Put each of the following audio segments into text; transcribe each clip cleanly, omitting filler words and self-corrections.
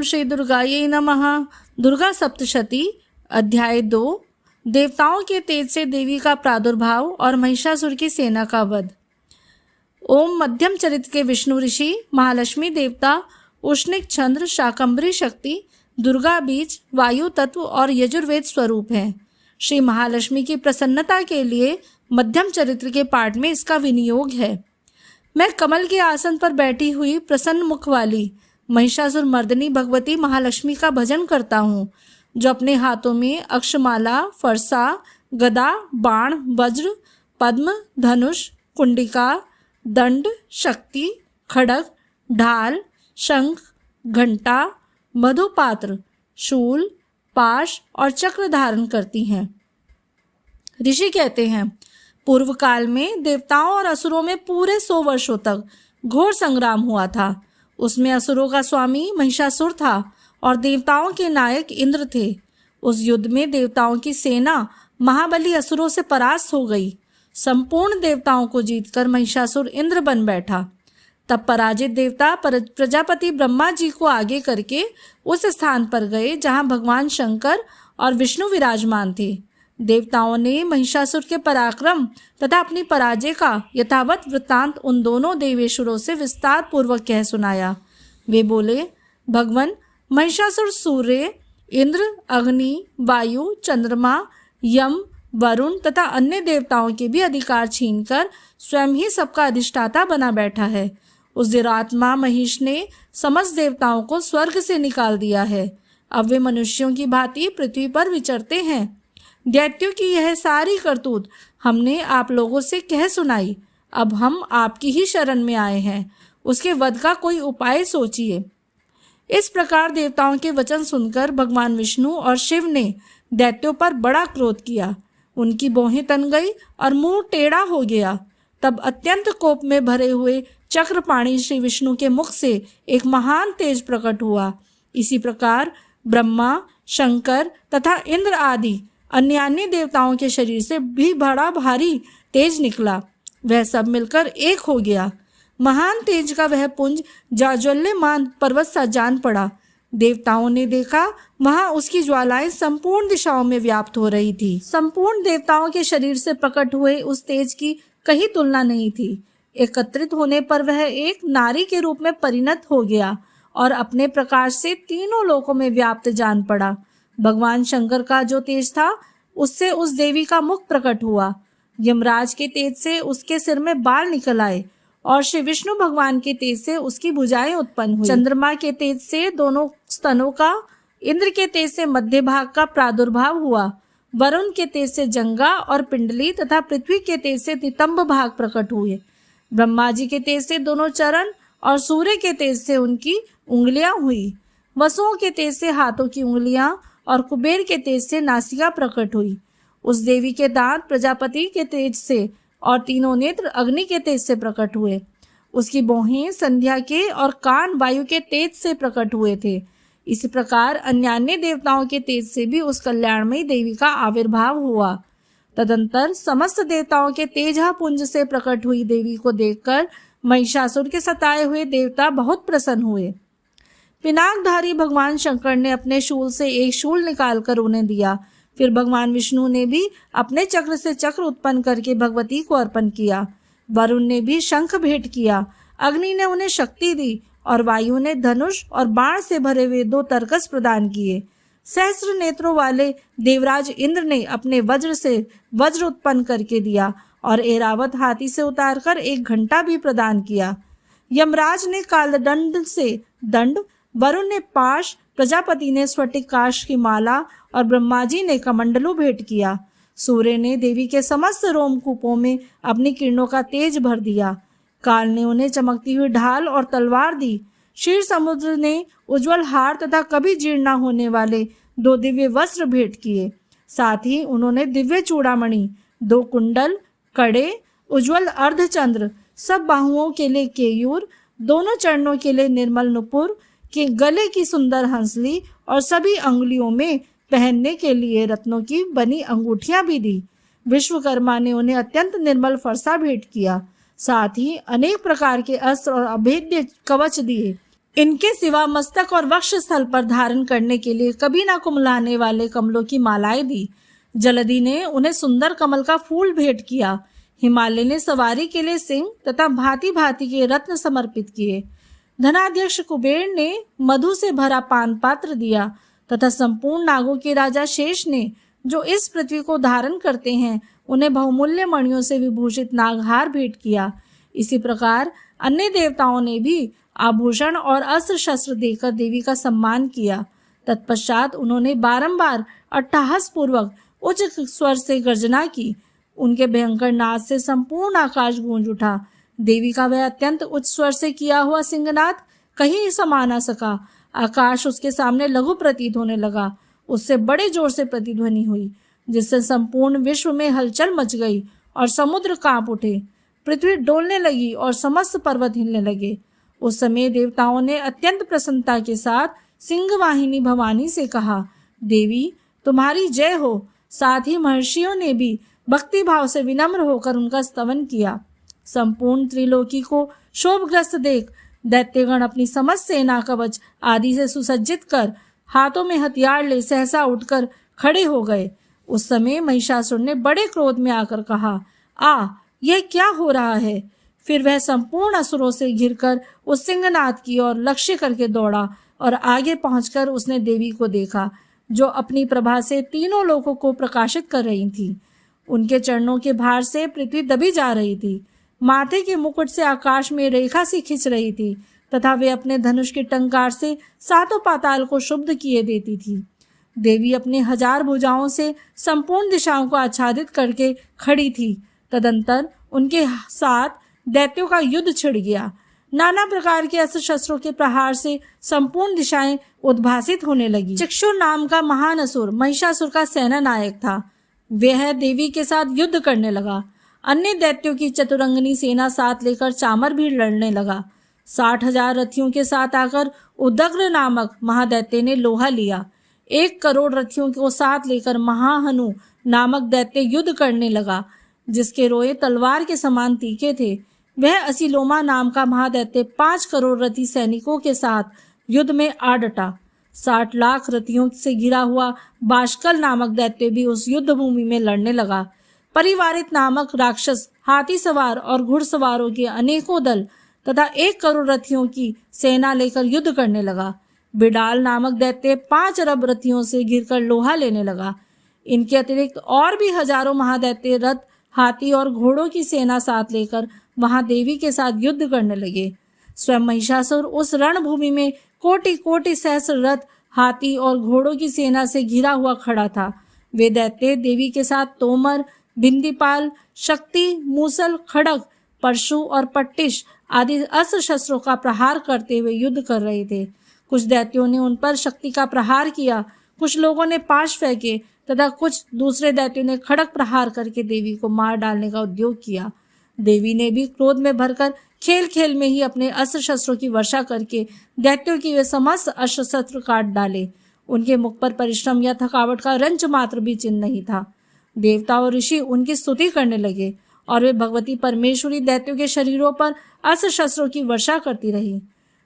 श्री दुर्गायै नमः। दुर्गा सप्तशती अध्याय 2। देवताओं के तेज से देवी का प्रादुर्भाव और महिषासुर की सेना का वध। ओम मध्यम चरित्र के विष्णु ऋषि, महालक्ष्मी देवता, उष्णिक चंद्र, शाकंभरी शक्ति, दुर्गा बीज, वायु तत्व और यजुर्वेद स्वरूप हैं। श्री महालक्ष्मी की प्रसन्नता के लिए मध्यम चरित्र के पाठ में इसका विनियोग है। मैं कमल के आसन पर बैठी हुई प्रसन्न मुख वाली महिषासुर मर्दिनी भगवती महालक्ष्मी का भजन करता हूँ, जो अपने हाथों में अक्षमाला, फरसा, गदा, बाण, वज्र, पद्म, धनुष, कुंडिका, दंड, शक्ति, खड्ग, ढाल, शंख, घंटा, मधुपात्र, शूल, पाश और चक्र धारण करती हैं। ऋषि कहते हैं, पूर्व काल में देवताओं और असुरों में पूरे 100 वर्षों तक घोर संग्राम हुआ था। उसमें असुरों का स्वामी महिषासुर था और देवताओं के नायक इंद्र थे। उस युद्ध में देवताओं की सेना महाबली असुरों से परास्त हो गई। संपूर्ण देवताओं को जीतकर महिषासुर इंद्र बन बैठा। तब पराजित देवता प्रजापति ब्रह्मा जी को आगे करके उस स्थान पर गए जहां भगवान शंकर और विष्णु विराजमान थे। देवताओं ने महिषासुर के पराक्रम तथा अपनी पराजय का यथावत वृत्तांत उन दोनों देवेश्वरों से विस्तार पूर्वक कह सुनाया। वे बोले, भगवान, महिषासुर सूर्य, इंद्र, अग्नि, वायु, चंद्रमा, यम, वरुण तथा अन्य देवताओं के भी अधिकार छीनकर स्वयं ही सबका अधिष्ठाता बना बैठा है। उस दुरात्मा महिष ने समस्त देवताओं को स्वर्ग से निकाल दिया है। अब वे मनुष्यों की भांति पृथ्वी पर विचरते हैं। दैत्यों की यह सारी करतूत हमने आप लोगों से कह सुनाई। अब हम आपकी ही शरण में आए हैं। उसके वध का कोई उपाय सोचिए। इस प्रकार देवताओं के वचन सुनकर भगवान विष्णु और शिव ने दैत्यों पर बड़ा क्रोध किया। उनकी भौहें तन गई और मुंह टेढ़ा हो गया। तब अत्यंत कोप में भरे हुए चक्रपाणी श्री विष्णु के मुख से एक महान तेज प्रकट हुआ। इसी प्रकार ब्रह्मा, शंकर तथा इंद्र आदि अन्य देवताओं के शरीर से भी बड़ा भारी तेज निकला। वह सब मिलकर एक हो गया। महान तेज का वह पुंज जाज्वल्यमान पर्वत सा जान पड़ा। देवताओं ने देखा, वहां उसकी ज्वालाएं संपूर्ण दिशाओं में व्याप्त हो रही थी। संपूर्ण देवताओं के शरीर से प्रकट हुए उस तेज की कहीं तुलना नहीं थी। एकत्रित होने पर वह एक नारी के रूप में परिणत हो गया और अपने प्रकाश से तीनों लोकों में व्याप्त जान पड़ा। भगवान शंकर का जो तेज था, उससे उस देवी का मुख प्रकट हुआ। यमराज के तेज से उसके सिर में बाल निकल आए और श्री विष्णु भगवान के तेज से उसकी भुजाएं उत्पन्न हुई। चंद्रमा के तेज से दोनों स्तनों का, इंद्र के तेज से मध्य भाग का प्रादुर्भाव हुआ। वरुण के तेज से जंगा और पिंडली तथा पृथ्वी के तेज से नितंब भाग प्रकट हुए। ब्रह्मा जी के तेज से दोनों चरण और सूर्य के तेज से उनकी उंगलियां हुई। वसुओं के तेज से हाथों की उंगलियां और कुबेर के तेज से नासिका प्रकट हुई। उस देवी के दांत प्रजापति के तेज से और तीनों नेत्र अग्नि के तेज से प्रकट हुए। उसकी भौहें संध्या के और कान वायु के तेज से प्रकट हुए थे। इसी प्रकार अन्य देवताओं के तेज से भी उस कल्याणमयी देवी का आविर्भाव हुआ। तदंतर समस्त देवताओं के तेजा पुंज से प्रकट हुई देवी को देखकर महिषासुर के सताए हुए देवता बहुत प्रसन्न हुए। पिनाकधारी भगवान शंकर ने अपने शूल से एक शूल निकालकर उन्हें दिया। फिर भगवान विष्णु ने भी अपने चक्र से चक्र उत्पन्न करके भगवती को अर्पण किया। वरुण ने भी शंख भेंट किया। अग्नि ने उन्हें शक्ति दी और वायु ने धनुष और बाण से भरे हुए 2 तरकस प्रदान किए। सहस्त्र नेत्रों वाले देवराज इंद्र ने अपने वज्र से वज्र उत्पन्न करके दिया और ऐरावत हाथी से उतारकर एक घंटा भी प्रदान किया। यमराज ने कालदंड से दंड, वरुण ने पाश, प्रजापति ने स्फटिक काश की माला और ब्रह्मा जी ने कमंडलू भेंट किया। सूर्य ने देवी के समस्त रोमकूपों में अपनी किरणों का तेज भर दिया। काल ने उन्हें चमकती हुई ढाल और तलवार दी। क्षीर समुद्र ने उज्जवल हार तथा कभी जीर्ण न होने वाले 2 दिव्य वस्त्र भेंट किए। साथ ही उन्होंने दिव्य चूड़ामणि, 2 कुंडल, कड़े, उज्जवल अर्धचंद्र, सब बाहुओं के लिए केयूर, दोनों चरणों के लिए निर्मल नुपुर, के गले की सुंदर हंसली और सभी अंगुलियों में पहनने के लिए रत्नों की बनी अंगूठियां भी दी। विश्वकर्मा ने उन्हें अत्यंत निर्मल फरसा भेंट किया। साथ ही अनेक प्रकार के अस्त्र और अभेद्य कवच दिए। इनके सिवा मस्तक और वक्ष स्थल पर धारण करने के लिए कभी ना कुमलाने वाले कमलों की मालाएं दी। जलधि ने उन्हें सुंदर कमल का फूल भेंट किया। हिमालय ने सवारी के लिए सिंह तथा भांति भांति के रत्न समर्पित किए। धनाध्यक्ष कुबेर ने मधु से भरा पान पात्र दिया तथा संपूर्ण नागों के राजा शेष ने, जो इस पृथ्वी को धारण करते हैं, उन्हें बहुमूल्य मणियों से विभूषित नागहार भेंट किया। इसी प्रकार अन्य देवताओं ने भी आभूषण और अस्त्र शस्त्र देकर देवी का सम्मान किया। तत्पश्चात उन्होंने बारंबार अट्टहास पूर्वक उच्च स्वर से गर्जना की। उनके भयंकर नाद से संपूर्ण आकाश गूंज उठा। देवी का वह अत्यंत उच्च स्वर से किया हुआ सिंहनाद कहीं समा न सका। आकाश उसके सामने लघु प्रतीत होने लगा। उससे बड़े जोर से प्रतिध्वनि हुई, जिससे संपूर्ण विश्व में हलचल मच गई और समुद्र कांप उठे। पृथ्वी डोलने लगी और समस्त पर्वत हिलने लगे। उस समय देवताओं ने अत्यंत प्रसन्नता के साथ सिंहवाहिनी भवानी से कहा, देवी तुम्हारी जय हो। साथ ही महर्षियों ने भी भक्ति भाव से विनम्र होकर उनका स्तवन किया। संपूर्ण त्रिलोकी को शोभग्रस्त देख दैत्यगण अपनी समस्त सेना कवच आदि से सुसज्जित कर हाथों में हथियार ले सहसा उठकर खड़े हो गए। उस समय महिषासुर ने बड़े क्रोध में आकर कहा, यह क्या हो रहा है। फिर वह संपूर्ण असुरों से घिरकर उस सिंहनाद की ओर लक्ष्य करके दौड़ा और आगे पहुंचकर उसने देवी को देखा, जो अपनी प्रभा से तीनों लोकों को प्रकाशित कर रही थी। उनके चरणों के भार से पृथ्वी दबी जा रही थी। माथे के मुकुट से आकाश में रेखा सी खिंच रही थी तथा वे अपने धनुष के टंकार से सातों पाताल को शुद्ध किए देती थी। देवी अपने 1000 भुजाओं से संपूर्ण दिशाओं को आच्छादित करके खड़ी थी। तदंतर उनके साथ दैत्यों का युद्ध छिड़ गया। नाना प्रकार के अस्त्र शस्त्रों के प्रहार से संपूर्ण दिशाएं उद्भासित होने लगी। चक्षुर नाम का महान असुर महिषासुर का सेना नायक था। वह देवी के साथ युद्ध करने लगा। अन्य दैत्यों की चतुरंगनी सेना साथ लेकर चामर भी लड़ने लगा। 60,000 रथियों के साथ आकर उदग्र नामक महादैत्य ने लोहा लिया। 1 करोड़ रथियों को साथ लेकर महाहनु नामक दैत्य युद्ध करने लगा, जिसके रोए तलवार के समान तीखे थे। वह असीलोमा नाम का महादैत्य 5 करोड़ रथी सैनिकों के साथ युद्ध में आ डटा। 60 लाख रथियों से घिरा हुआ बाशकल नामक दैत्य भी उस युद्ध भूमि में लड़ने लगा। परिवारित नामक राक्षस हाथी सवार और घुड़सवारों के अनेकों दल तथा 1 करोड़ रथियों की सेना लेकर युद्ध करने लगा। बिडाल नामक दैत्य 5 अरब रथियों से घिरकर लोहा लेने लगा। इनके अतिरिक्त और भी हजारों महादैत्य रथ, हाथी और घोड़ों की सेना साथ लेकर वहां देवी के साथ युद्ध करने लगे। स्वयं महिषासुर उस रणभूमि में कोटि कोटि सहस्र रथ, हाथी और घोड़ों की सेना से घिरा हुआ खड़ा था। वे दैत्य देवी के साथ तोमर, भिंदीपाल, शक्ति, मूसल, खड़ग, परशु और पट्टिश आदि अस्त्र शस्त्रों का प्रहार करते हुए युद्ध कर रहे थे। कुछ दैत्यों ने उन पर शक्ति का प्रहार किया, कुछ लोगों ने पाश फेंके तथा कुछ दूसरे दैत्यों ने खड़ग प्रहार करके देवी को मार डालने का उद्योग किया। देवी ने भी क्रोध में भरकर खेल खेल में ही अपने अस्त्र शस्त्रों की वर्षा करके दैत्यों की वे समस्त अस्त्र शस्त्र काट डाले। उनके मुख पर परिश्रम या थकावट का रंच मात्र भी चिन्ह नहीं था। देवता और ऋषि उनकी स्तुति करने लगे और वे भगवती परमेश्वरी दैत्यों के शरीरों पर अस्त्र शस्त्रों की वर्षा करती रही।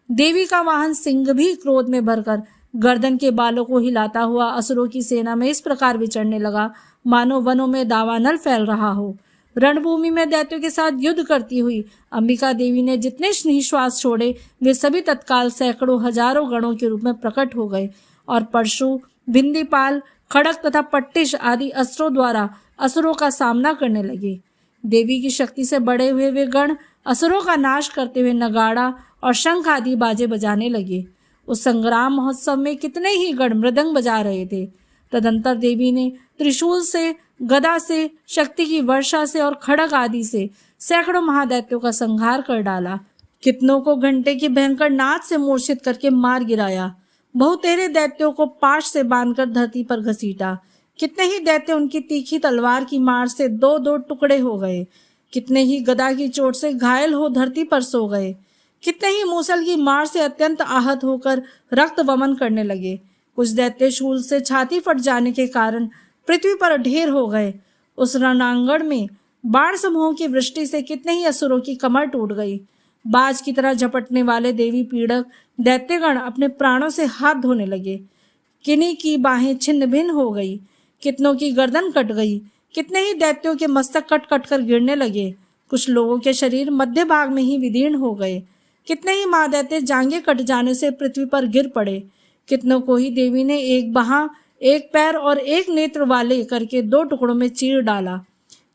देवी का वाहन सिंह भी क्रोध में भरकर गर्दन के बालों को हिलाता हुआ असुरों की सेना में इस प्रकार विचरने लगा, मानो वनों में दावानल फैल रहा हो। रणभूमि में दैत्यों के साथ युद्ध करती हुई अंबिका देवी ने जितने निश्वास छोड़े, वे सभी तत्काल सैकड़ों हजारों गणों के रूप में प्रकट हो गए और परशु, भिंदीपाल, खड़ग तथा पट्टिश आदि अस्त्रों द्वारा असुरों का सामना करने लगे। देवी की शक्ति से बड़े हुए वे गण असुरों का नाश करते हुए नगाड़ा और शंख आदि बाजे बजाने लगे। उस संग्राम महोत्सव में कितने ही गण मृदंग बजा रहे थे। तदंतर देवी ने त्रिशूल से, गदा से, शक्ति की वर्षा से और खड़ग आदि से सैकड़ों महादैत्यों का संहार कर डाला। कितनों को घंटे की भयंकर नाद से मूर्छित करके मार गिराया। बहुतेरे दैत्यों को पाश से बांधकर धरती पर घसीटा। कितने ही दैत्य उनकी तीखी तलवार की मार से 2-2 टुकड़े हो गए। कितने ही गदा की चोट से घायल हो धरती पर सो गए। कितने ही मूसल की मार से अत्यंत आहत होकर रक्त वमन करने लगे। कुछ दैत्य शूल से छाती फट जाने के कारण पृथ्वी पर ढेर हो गए। उस रणांगण में बाण समूहों की वृष्टि से कितने ही असुरों की कमर टूट गई। बाज की तरह झपटने वाले देवी पीड़क दैत्यगण अपने प्राणों से हाथ धोने लगे। किन्हीं की बाहें छिन्न भिन्न हो गई, कितनों की गर्दन कट गई, कितने ही दैत्यों के मस्तक कट कट कर गिरने लगे। कुछ लोगों के शरीर मध्य भाग में ही विदीर्ण हो गए। कितने ही महादैत्य जांघें कट जाने से पृथ्वी पर गिर पड़े। कितनों को ही देवी ने एक बाह, एक पैर और एक नेत्र वाले करके 2 टुकड़ों में चीर डाला।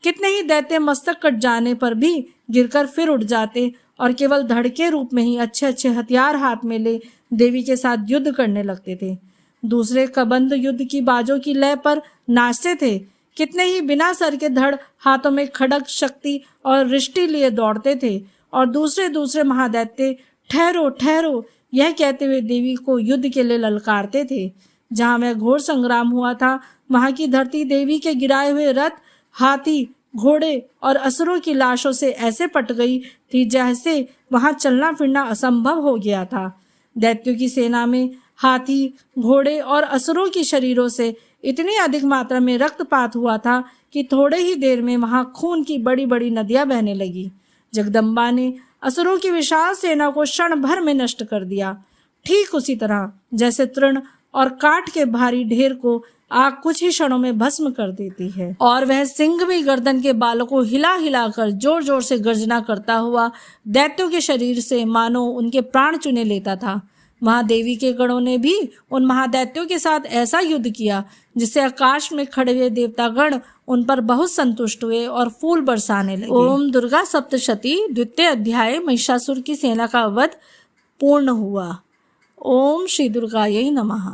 कितने ही दैत्य मस्तक कट जाने पर भी गिरकर फिर उठ जाते और केवल धड़ के रूप में ही अच्छे अच्छे हथियार हाथ में ले देवी के साथ युद्ध करने लगते थे। दूसरे कबंध युद्ध की बाजों की लय पर नाचते थे। कितने ही बिना सर के धड़ हाथों में खड्ग, शक्ति और रिष्टि लिए दौड़ते थे और दूसरे दूसरे महादैत्य ठहरो ठहरो यह कहते हुए देवी को युद्ध के लिए ललकारते थे। जहाँ वह घोर संग्राम हुआ था, वहाँ की धरती देवी के गिराए हुए रथ, हाथी, घोड़े और असुरों की लाशों से ऐसे पट गई थी जैसे वहाँ चलना फिरना असंभव हो गया था। दैत्यों की सेना में हाथी, घोड़े और असुरों की शरीरों से इतनी अधिक मात्रा में रक्तपात हुआ था कि थोड़े ही देर में वहाँ खून की बड़ी बड़ी नदियां बहने लगी। जगदम्बा ने असुरों की विशाल सेना को क्षण भर में नष्ट कर दिया, ठीक उसी तरह जैसे तृण और काठ के भारी ढेर को आग कुछ ही क्षणों में भस्म कर देती है। और वह सिंह भी गर्दन के बालों को हिला हिला कर जोर जोर से गर्जना करता हुआ दैत्यों के शरीर से मानो उनके प्राण चुने लेता था। वहां देवी के गणों ने भी उन महादैत्यों के साथ ऐसा युद्ध किया जिससे आकाश में खड़े हुए देवतागण उन पर बहुत संतुष्ट हुए और फूल बरसाने लगे। ओम दुर्गा सप्तशती द्वितीय अध्याय महिषासुर की सेना का वध पूर्ण हुआ। ओम श्री दुर्गायै नमः।